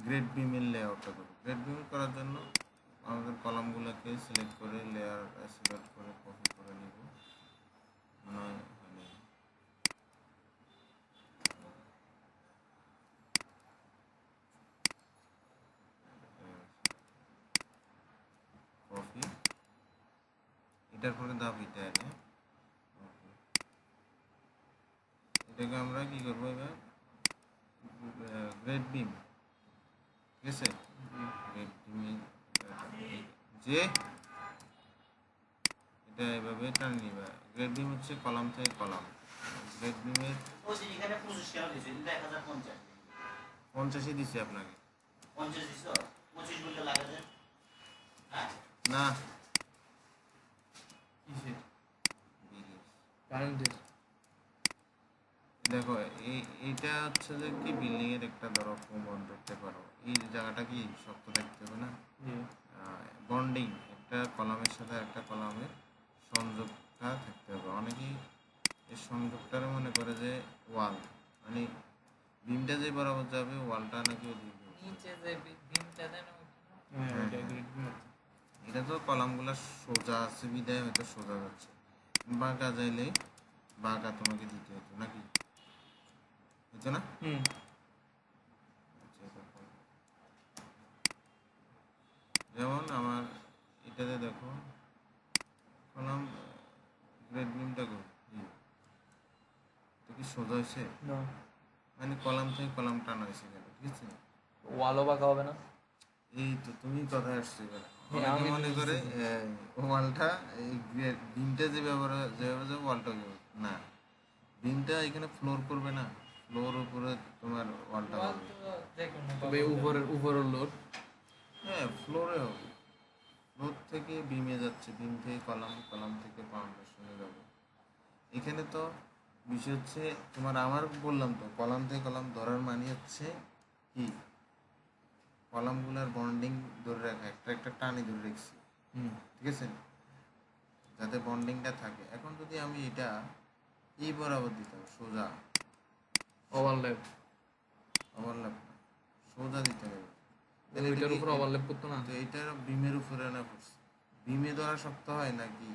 Grade বিমের লেআউটটা করব। Grade beam করার জন্য আমাদের কলামগুলোকে সিলেক্ট করে লেয়ার সিলেক্ট করে কপি করে নিব। মনে হয় কপি, এটার পরে ধাপ এটা এনে এটাকে আমরা কি করবো এবার গ্রেড বিম, ঠিক আছে। গ্রেড বিমে যে এটা এভাবে টান নিবা। গ্রেড বিম হচ্ছে কলাম থেকে কলাম। গ্রেড বিমের 50 দিচ্ছি আপনাকে। না দেখো এইটা হচ্ছে যে কি বিল্ডিং এর একটা ধরো প্রমাণ ধরতে পারো, এই জায়গাটা কি শক্ত দেখতে হবে না, বন্ডিং একটা কলামের সাথে একটা কলামের সংযোগটা থাকতে হবে। অনেকেই এই সংযোগটার মনে করে যে ওয়াল, মানে বিমটা যে বরাবর যাবে ওয়ালটা নাকি এটা তো কলামগুলো সোজা আছে বিদায় হয়তো সোজা যাচ্ছে, বাঁকা যাইলে বাঁকা তোমাকে দিতে হতো নাকি, হতো না? যেমন আমার এটাতে দেখো কলাম গ্রেড বিমটা কি সোজা হয়েছে, মানে কলাম থেকে কলাম টানা হয়েছে কেন, ঠিক আছে। ওয়ালও বাঁকা হবে না। এই তো তুমি কথা আসছে এবার অনেকে মনে করে ওয়ালটা এই বিমটা যে ব্যবহার যেভাবে যাবে ওয়ালটা না, বিমটা এখানে ফ্লোর করবে না, ফ্লোর উপরে তোমার ওয়ালটা হবে, তবে উপরের লোড হ্যাঁ ফ্লোরে হবে। ফ্লোর থেকে বিমে যাচ্ছে, বিম থেকে কলাম, কলাম থেকে ফাউন্ডেশনে যাবে। এখানে তো বিষয় হচ্ছে তোমার, আমার বললাম তো কলাম থেকে কলাম ধরার মানে হচ্ছে কি কলামগুলোর বন্ডিং ধরে রাখা, একটা একটা টানি ধরে রেখেছি, ঠিক আছে, যাতে বন্ডিংটা থাকে। এখন যদি আমি এটা এই বরাবর দিতাম সোজা, ওভারল্যাপ সোজা দিতে হবে, এটার উপর ওভারল্যাপ করতো না, তো এটা বিমের উপরে না পড়ছে, বিমে ধরা শক্ত হয় নাকি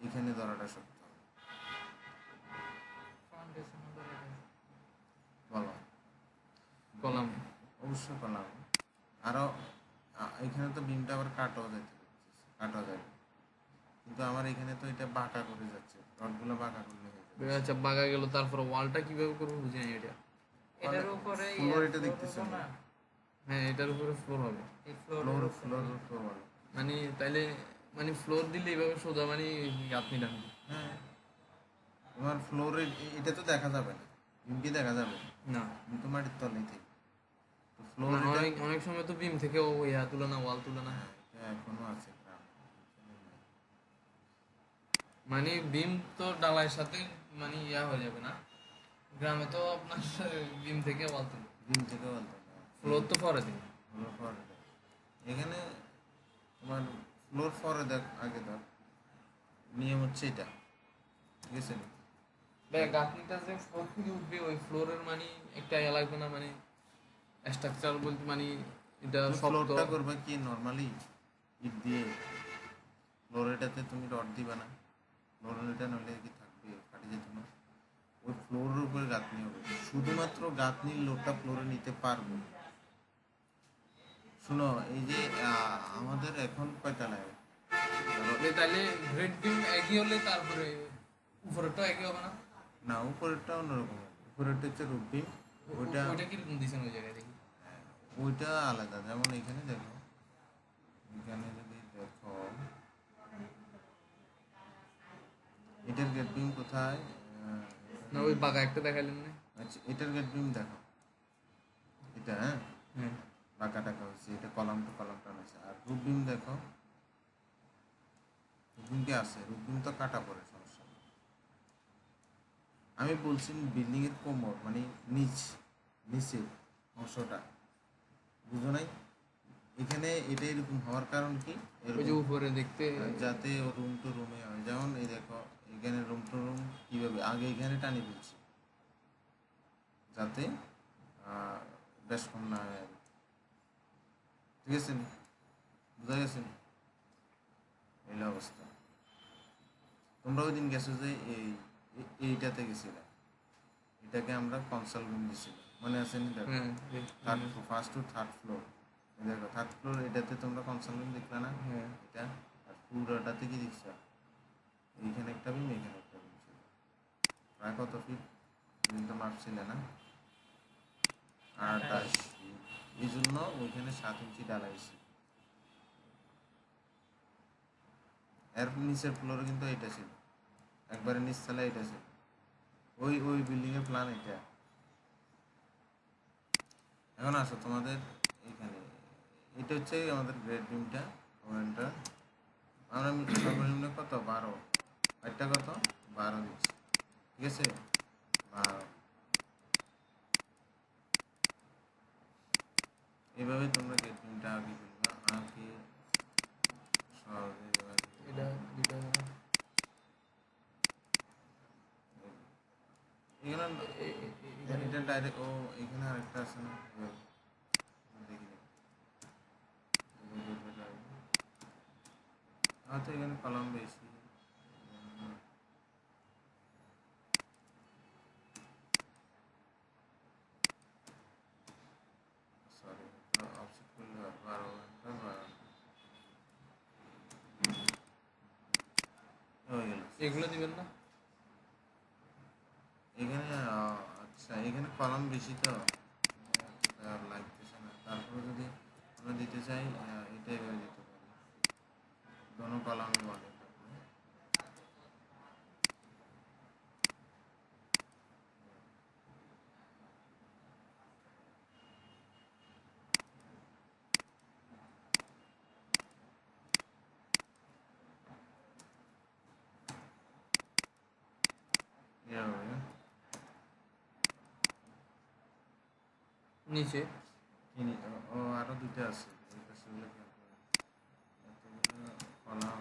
এখানে ধরাটা শক্ত হয় বলো? কলাম অবশ্যই কলাম। আরও এখানে তো বিমটা আবার কাটাও যায়, কিন্তু আমার এখানে তো এটা বাঁকা করে যাচ্ছে, রডগুলো বাঁকা করলে আচ্ছা বাঁকা গেল, তারপর ওয়ালটা কিভাবে করবো বুঝি না এটা। এটার উপরে ফ্লোর এটা দেখতেছেন না, হ্যাঁ এটার উপরে ফ্লোর হবে, ফ্লোর মানে তাইলে মানে ফ্লোর দিলে এইভাবে সোজা মানে গাঁথনি টানবে। হ্যাঁ তোমার ফ্লোরে এটা তো দেখা যাবে না, বিমটি দেখা যাবে না, কিন্তু মাটির তলেই থেকে ফ্লোর অনেক সময় তো বিম থেকে ইয়া তুলে না, ওয়াল তুলে না, এখনো আছে। মানে বিম তো ডালার সাথে মানে ইয়া হয়ে যাবে না, গ্রামে তো আপনার বিম থেকে ওয়াল তুলে, বিম থেকে ওয়াল তুলে, ফ্লোর তো পরে দিন, ফ্লোর পরে দেখ, এখানে তোমার ফ্লোর পরে দেখ, আগে দেখ নিয়ম হচ্ছে এটা, ঠিক আছে। গাঁথনিটা যে ফ্লোর থেকে উঠবে ওই ফ্লোরের মানে একটা ইয়া লাগবে না, মানে স্ট্রাকচার বলতে মানে এটা ফ্লোরটা করবে কি নরমালি ইট দিয়ে, ফ্লোরেটাতে তুমি রড দিবা না, ফ্লোরেটা নলে কি থাকবে, ফাটে যেত না, ওই ফ্লোরের উপরে গাঁথনি হবে, শুধুমাত্র গাঁথনির লোডটা ফ্লোরে নিতে পারবে। শুনো এই যে আমাদের এখন কয়তলায়, তাহলে গ্রেড বিম একই হলে তারপরে উপরেরটা একই হবে না, না উপরেরটা অন্যরকম, উপরেরটা হচ্ছে রুট বিম, ওইটা কিরকম দিয়েছেন ওই জায়গায় দেখি, ওইটা আলাদা। যেমন এখানে দেখো, এখানে যদি দেখো এটার গেট বিম কোথায়, না ওই বাঁকা একটা দেখালেন না, আচ্ছা এটার গেট বিম দেখো, এটা হ্যাঁ বাঁকা টাকা হচ্ছে, এটা কলাম টু কলাম টান আছে। আর রুট বিম দেখো, রুট বিমটি আছে, রুট বিম তো কাটা পড়ে, সমস্যা। আমি বলছি বিল্ডিং এর কোমর মানে নিচে অংশটা, বুঝো নাই? এখানে এটা এরকম হওয়ার কারণ কি, উপরে দেখতে যাতে রুম টু রুমে হয়। যেমন এই দেখো এখানে রুম টু রুম কিভাবে আগে এখানে টানি দিচ্ছি যাতে বেশ কম না হয়, ঠিক আছে নি? বুঝা গেছে নি? এই অবস্থা। তোমরা ওই দিন গেছো যে এইটাতে গেছিলে, এটাকে আমরা কনসাল রুম দিছিলাম, মনে আছে নি? দেখো ফার্স্ট টু থার্ড ফ্লোর, দেখো থার্ড ফ্লোর, এটাতে তোমরা কনসাল রুম দেখলে না? এটা আর পুরোটাতে কি দেখছো? এইখানে একটা বিম, এখানে একটা বিম ছিল। প্রায় কত ফিট তো মাপছিলে না? 28 ফিট। এই জন্য ওইখানে 7 ইঞ্চি ডালাইছি। এর নিচের ফ্লোরে কিন্তু এটা ছিল, একবারে নিচ তলা এটা ছিল। ওই বিল্ডিং এর প্ল্যান এটা। এখন আসো তোমাদের এখানে, এটা হচ্ছে আমাদের গ্রেড বিমটা, ওয়েনটা আমরা সর্বনিম্ন কত 12, একটা কত 12 দিচ্ছি, ঠিক আছে? 12 এভাবে তোমরা গ্রেড বিমটা আগে করবা, আগে সহজে এটা দুটো এখানে এটা ডাইরেক্ট, ও এখানে আরেকটা আছে না? দেখি হয়তো এখানে কলম বেশি। সরি, অফসেট করলে 12 হয়ে গেল। এগুলো দিবেন না এখানে আচ্ছা, এখানে কলম বেশি তো আর লাগতেছে না। তারপরে যদি আমরা দিতে চাই এটা এভাবে দিতে পারি, দোনো কলমে বলে। এভাবে নিচে কিনি। ও আরো দুটো আছে, এই পাশেগুলো খেয়াল করো। এতগুলো কলাম,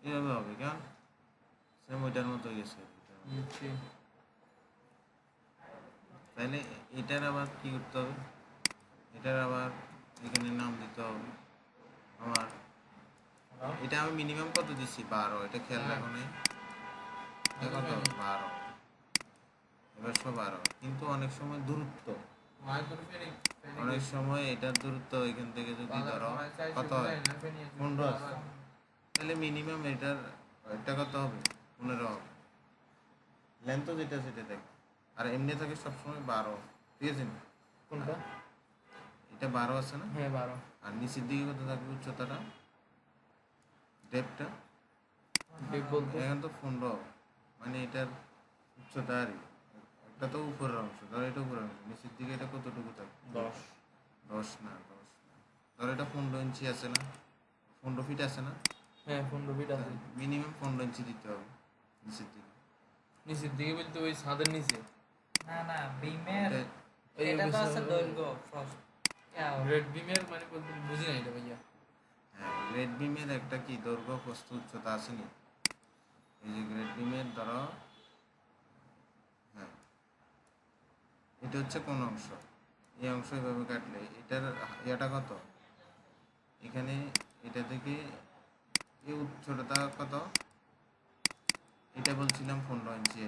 এভাবে হবে কেন? সেম ওইটার মতো গেছে। নিচে তাহলে এটার আবার কি করতে হবে? এটার আবার এখানে নাম দিতে হবে আমার। এটা আমি মিনিমাম কত দিচ্ছি? 12, এটা খেয়াল রাখো নাই? এটা কত? 12, এবার 12। কিন্তু অনেক সময় দূরত্ব, অনেক সময় এটার দূরত্ব এখান থেকে যদি ধরো কত হয় 15 আছে, তাহলে মিনিমাম এটার এটা কত হবে? 15 হবে। লেন্থ যেটা সেটা দেখ। আর এমনি থাকে সবসময় 12, ঠিক আছে? কোনটা? এটা 12 আছে না? হ্যাঁ 12। আর নিচের দিকে কত থাকবে উচ্চতাটা, ডেপটা? ডেপ বলতে এখন তো 15, মানে এটার উচ্চতা আর একটা তো উপরের অংশ, ধর এটা উপরের অংশ, নিচের দিকে এটা কতটুকু থাকবে? 10। 10 না, 10 না, ধর এটা 15 ইঞ্চি আছে না, 15 ফিট আছে না? হ্যাঁ 15 ফিট আছে। মিনিমাম 15 ইঞ্চি দিতে হবে নিচের দিকে। নিচের দিকে বলতে ওই ছাদের নিচে? না না, বিমের ওই এটা তো আছে দৈর্ঘ্য ফ্রস্ট। রেড বিমের মানে বলতে বুঝি না এটা ভাইয়া। হ্যাঁ, গ্রেড বিমের একটা কি দৈর্ঘ্য প্রস্থ উচ্চতা আসেনি? এই যে গ্রেড বিমের ধরো, হ্যাঁ এটা হচ্ছে কোন অংশ, এই অংশ এভাবে কাটলে এটার ইয়াটা কত? এখানে এটা থেকে এই উচ্চতা কত? এটা বলছিলাম 15 ইঞ্চি।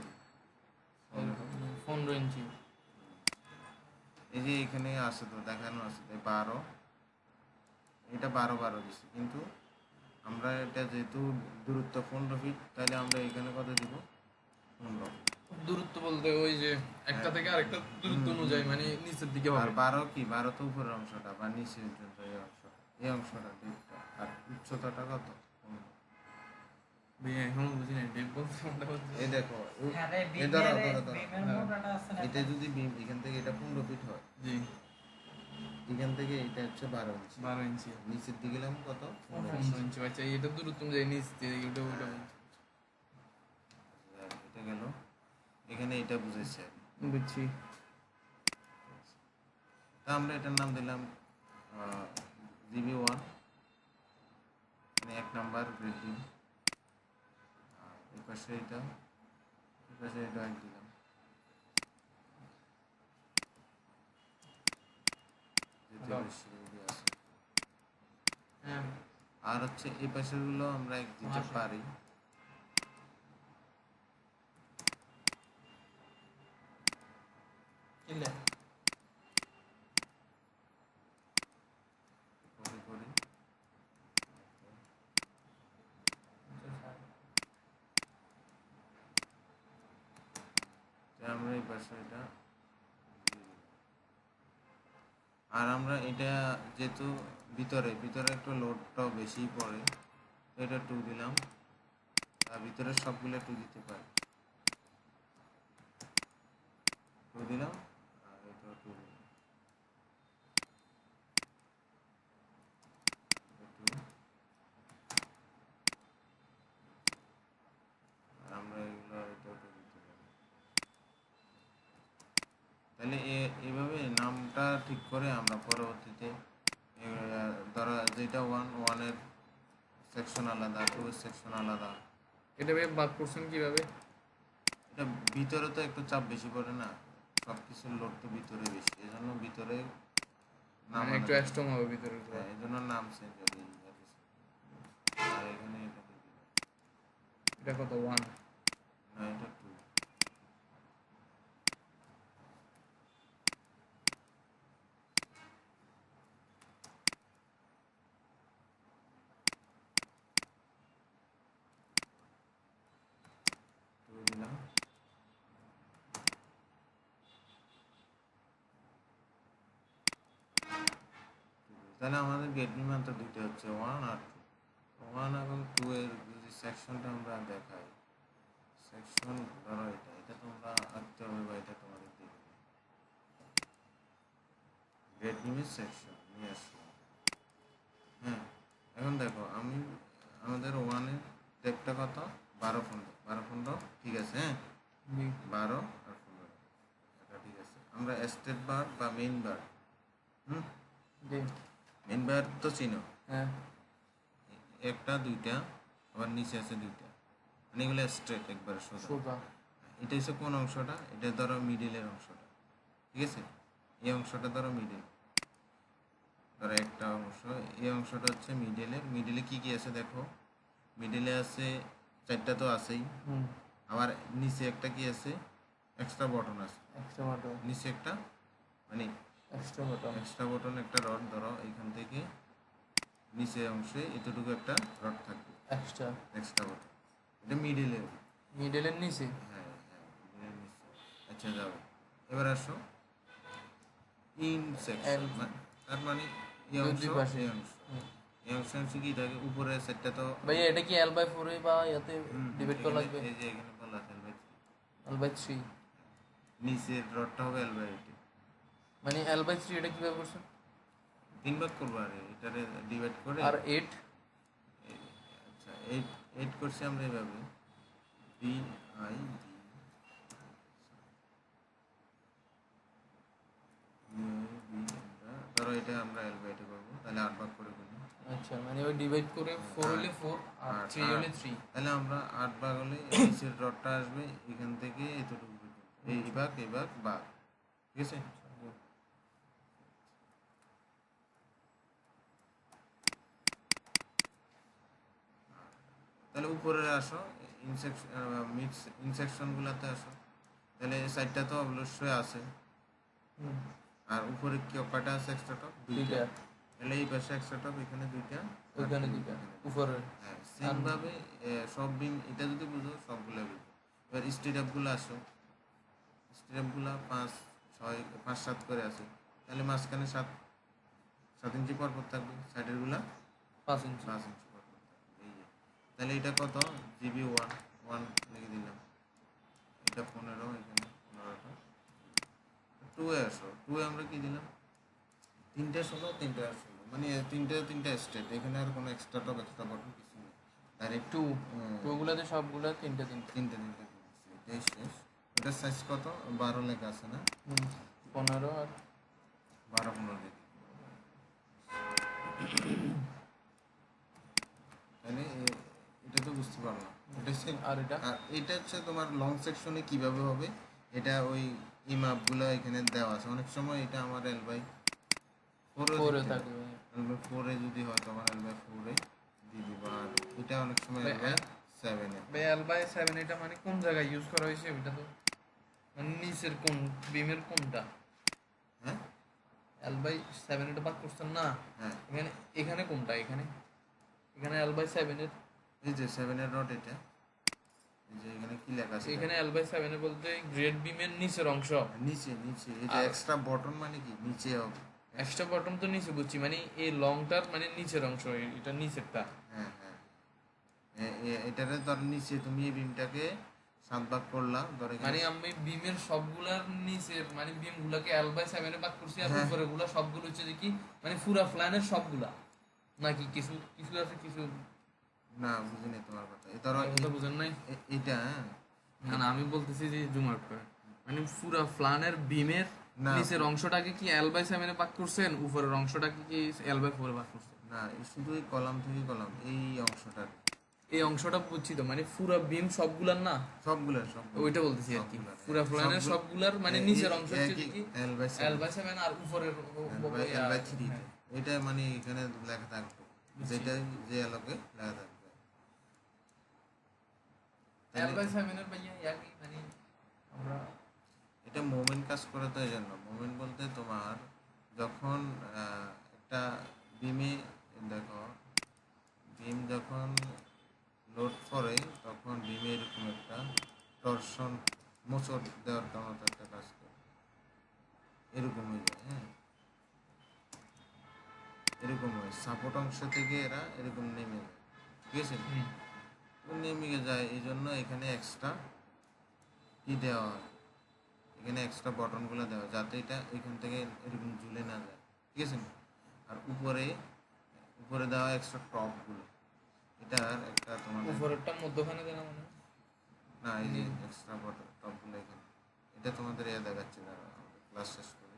15 ইঞ্চি। এই যে এখানে আছে তো, দেখানো আছে 12, এটা 12 দিচ্ছি, কিন্তু আমরা এটা যেহেতু দূরত্ব 15 ফিট, তাহলে আমরা এখানে কত দিব? 15। দূরত্ব বলতে ওই যে একটা থেকে আরেকটা দূরত্ব অনুযায়ী মানে নিচের দিকে আর হবে। 12 কি? 12 তো উপরের অংশটা বা নিচের পর্যন্ত এই অংশটা ডেপটা, আর উচ্চতাটা কত? 15। ভাইয়া এখনো বুঝি না ডেপ বলতে কোনটা বলতে। এই দেখো, হ্যাঁ রে, এই ধরো বিমের ধরো ধরো, বিমের মোটাটা আছে না? এটা যদি বিম এখান থেকে এটা 15 ফিট হয়, জি এখান থেকে এটা হচ্ছে 12 ইঞ্চি, 12 ইঞ্চি। নিচের দিকে গেলাম কত? 15 15 ইঞ্চি। আচ্ছা এটা দূরত্ব অনুযায়ী নিচ থেকে এটা ওটা এটা গেল, এখানে এটা বুঝেছে। বুঝছি। তা আমরা এটার নাম দিলাম জিবি 1, মানে 1 নাম্বার গ্রেড বিম। এই পাশে এটা, এই পাশে এটা দিলাম। এতে Dot. বেশি ইয়ে আছে। হ্যাঁ আর হচ্ছে এই পাশের গুলো আমরা এক দিতে আসে। পারি। কিলে কপি করি, তো আমরা এই পাশে এটা দিয়ে দিলাম। আর আমরা এটা যেহেতু ভিতরে ভিতরে একটু লোডটাও বেশি পড়ে, তো এটা 2 দিলাম। আর ভিতরে সবগুলো 2 দিতে পারি, 2 দিলাম। আর এটাও 2 দিলাম, এটা 2। আর আমরা এগুলো এটাও 2 দিতে পারি। তাহলে এভাবে নামটা ঠিক করে আমরা পরবর্তীতে ধরো যেটা 1 এর সেকশন আলাদা, 2 এর সেকশন আলাদা। এটা ভাই বাদ করছেন কিভাবে? এটা ভিতরে তো একটু চাপ বেশি পড়ে না, সব কিছুর লোড তো ভিতরে বেশি, এই জন্য ভিতরে নাম মানে একটু স্ট্রং হবে ভিতরে। হ্যাঁ, এই জন্য নাম চেঞ্জ হবে। আর এখানে এটা দিয়ে দিলাম। এটা কত 1? না, এটা 2। দিলাম। তাহলে আমাদের গেটমি মাত্র দুটো হচ্ছে 1 আর 2। 1 এবং 2 এর যদি সেকশনটা আমরা দেখাই, সেকশন ধরো এটা তোমরা আঁকতে হবে বা এটা তোমাদের দেখবে। গেটমির সেকশন নিয়ে আসলাম। হ্যাঁ, এখন দেখো আমি আমাদের 1 এর ডেপটা কত? 12 ঠিক আছে। হ্যাঁ, 12 আর 15 এটা ঠিক আছে। আমরা স্টেট বার বা মেইন বার, মেইন বার তো চিনো, হ্যাঁ একটা দুইটা, আবার নিচে আছে দুইটা, মানে এগুলো স্ট্রেট একবার সোজা। সোজা। এটা হচ্ছে কোন অংশটা? এটা ধরো মিডিলের অংশটা, ঠিক আছে। এই অংশটা ধরো মিডিল, ধরো একটা অংশ, এই অংশটা হচ্ছে মিডিলে কি কি আছে দেখো। মিডিলে আছে 4টা তো আছেই, আবার নিচে একটা কি আছে, এক্সট্রা বটন আছে। এক্সট্রা বাটন, নিচে একটা মানে এক্সট্রা বটন একটা রড, ধরো এইখান থেকে নিচে অংশে এতটুকু একটা রড থাকবে, এক্সট্রা বটন। এটা মিডিলের। মিডলের নিচে। হ্যাঁ হ্যাঁ, মিডিলের নিচে। আচ্ছা যাও, এবার আসো ইন সেকশন, তার মানে এই অংশ, এই অংশ, এই অংশ কি থাকে উপরে সেটটা তো ভাইয়া এটা কি L/4 এ বা ইয়াতে ডিভাইড করা লাগবে? এই যে এখানে বলা আছে L/3, নিচের রডটা হবে L/8, মানে L/3 এটা কিভাবে করছেন? 3 ভাগ করবো আর এটারে ডিভাইড করে। আর 8? আচ্ছা 8 করছি আমরা এইভাবে বি আই ধরো এটা আমরা L/8 করবো, তাহলে 8 ভাগ করে ফেলি। আচ্ছা, মানে ওই ডিভাইড করে 4 হলে 4 আর 3 হলে 3। তাহলে আমরা 8 ভাগ হলে নিচের রডটা আসবে এখান থেকে এতটুকু পর্যন্ত, এই ভাগ ভাগ, ঠিক আছে। তাহলে উপরে আসো, ইনসেকশনগুলোতে আসো। তাহলে এই সাইডটা তো অবশ্যই আছে, আর উপরে কি কয়টা আছে এক্সট্রা টপ? দুইটা। তাহলে এই পাশে এক্সট্রা টপ, এখানে দুইটা, ওইখানে দুইটা উপরে। হ্যাঁ, সেম ভাবে সব বিম এটা যদি বুঝো সবগুলো বুঝো। এবার স্টেডিয়ামগুলো আসো, স্টেডিয়ামগুলো 5 6 5 7 করে আছে, তাহলে মাঝখানে 7 ইঞ্চি পর থাকবে, সাইডেরগুলো 5 ইঞ্চি। 5 ইঞ্চি পর থাকবে। এই যে তাহলে এটা কত? জিবি 1 লিখে দিলাম। এটা 15, এখানে 15টা। 2 এ আসো, 2 এ আমরা কি দিলাম? 3টে 16, 3টে 16, মানে তিনটা স্টেট, এখানে আর কোনো এক্সট্রা টপ এক্সট্রা বটন কিছু নেই, ডাইরেক্ট 2 টুগুলোতে সবগুলো তিনটে তিনটে। এটাই শেষ। এটা সাইজ কত? 12 লেখা আছে না? 15 আর 12 15 দেখি। তাহলে এটা তো বুঝতে পারলাম। এটা হচ্ছে, আর এটা আর এটা হচ্ছে তোমার লং সেকশনে কিভাবে হবে, এটা ওই এই মাপগুলো এখানে দেওয়া আছে। অনেক সময় এটা আমার ফোরে থাকবে। এলবে 4 এ যদি হয় তখন এলবে 4 এ দিয়ে দিবা। আর এটা অনেক সময় ভাই, এলবে 7 এ। ভাই এল বাই 7 এটা মানে কোন জায়গায় ইউজ করা হয়েছে ওইটা তো মানে নিচের কোন বিমের কোনটা? হ্যাঁ এল বাই 7 এটা বাদ করছেন না? হ্যাঁ, এখানে এখানে কোনটা? এখানে এখানে এল বাই 7 এর এই যে 7 এর ডট এটা, এই যে এখানে কি লেখা আছে এখানে এল বাই 7 এ বলতে গ্রেড বিমের নিচের অংশ। নিচে নিচে এটা আর- এক্সট্রা বটন মানে কি নিচে হবে। এক্সট্রা বটম তো নিচে বুঝছি, মানে এই লংটার মানে নিচের অংশ, এটা নিচেরটা। হ্যাঁ হ্যাঁ, এটারে ধর নিচে তুমি এই বিমটাকে 7 ভাগ করলা, ধর মানে এখানে আমি বিমের সবগুলার নিচের মানে বিম গুলাকে এল বাই 7 এ ভাগ করছি, আর হ্যাঁ। উপরে গুলা সবগুলো হচ্ছে যে কি মানে পুরা প্ল্যানের সবগুলা নাকি কিছু কিছু আছে কিছু? না বুঝিনি তোমার কথা। এই ধরো কথা বুঝেন নাই? এইটা হ্যাঁ? না না, আমি বলতেছি যে জুম আউট করে মানে পুরা প্ল্যানের বিমের না। নিচের অংশটাকে কি এল বাই 7 এ ভাগ করছেন, উপরের অংশটাকে কি এল বাই 4 এ ভাগ করছেন? না, এই শুধু এই কলাম থেকে কলাম এই অংশটা এই অংশটা বুঝছি তো, মানে পুরা বিম সবগুলার না, সবগুলা ওইটা বলতেছি আর কি। সবগুলার, পুরা প্ল্যানের সবগুলার মানে নিচের অংশ হচ্ছে একই কি L by এল বাই 7 আর উপরের L by 3 এটা মানে এখানে লেখা থাকবে, যেটা যে আলোকে লেখা থাকবে। এল বাই 7 এর ভাইয়া একই মানে আমরা এটা মোমেন্ট কাজ করে, তো এই জন্য মোমেন্ট বলতে তোমার যখন একটা বিমে দেখো বিম যখন লোড করে তখন বিমে এরকম একটা টর্শন মোচড় দেওয়ার মতো একটা কাজ করে, এরকম হয়ে যায়। হ্যাঁ, এরকম হয় সাপোর্ট অংশ থেকে এরা এরকম নেমে যায়, ঠিক আছে? নেমে যায়, এই জন্য এখানে এক্সট্রা কি দেওয়া হয়, এখানে এক্সট্রা বটনগুলো দেওয়া হয় যাতে এটা এখান থেকে এরকম ঝুলে না যায়, ঠিক আছে? আর উপরে উপরে দেওয়া এক্সট্রা টপগুলো, এটার একটা তোমাদের উপরেরটা মধ্যখানে দেনা মানে না, এই যে এক্সট্রা বটন টপগুলো এখানে, এটা তোমাদের দেখাচ্ছে, ক্লাস শেষ করে